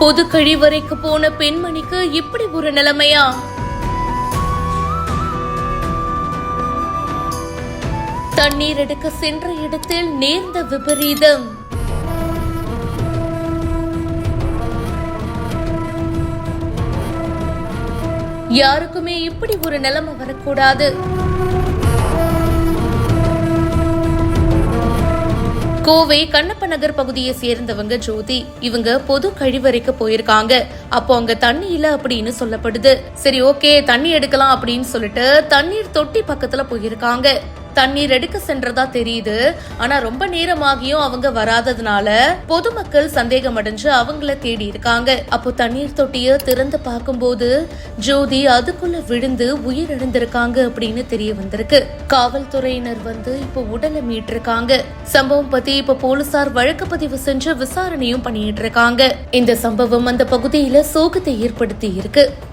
பொது கழிவறைக்கு போன பெண்மணிக்கு இப்படி ஒரு நிலைமையா? தண்ணீர் எடுக்க சென்ற இடத்தில் நேர்ந்த விபரீதம். யாருக்குமே இப்படி ஒரு நிலைமை வரக்கூடாது. கோவை கண்ணப்ப நகர் பகுதியை சேர்ந்தவங்க ஜோதி. இவங்க பொது கழிவறைக்கு போயிருக்காங்க. அப்போ அங்க தண்ணி இல்ல அப்படின்னு சொல்லப்படுது. சரி, ஓகே, தண்ணி எடுக்கலாம் அப்படின்னு சொல்லிட்டு தண்ணீர் தொட்டி பக்கத்துல போயிருக்காங்க. தண்ணீர் எடுக்க சென்றதா தெரியுது. ஆனா ரொம்ப நேரமாகியும் அவங்க வராததுனால பொதுமக்கள் சந்தேகம் அடைஞ்சு அவங்கள தேடி இருக்காங்க. அப்போ தண்ணீர் தொட்டிய திறந்து பார்க்கும்போது ஜோதி அதுக்குள்ள விழுந்து உயிரிழந்திருக்காங்க அப்படின்னு தெரிய வந்திருக்கு. காவல்துறையினர் வந்து இப்போ உடலை மீட்டிருக்காங்க. சம்பவம் பத்தி இப்ப போலீசார் வழக்கு பதிவு செஞ்சு விசாரணையும் பண்ணிட்டு இருக்காங்க. இந்த சம்பவம் அந்த பகுதியில சோகத்தை ஏற்படுத்தி இருக்கு.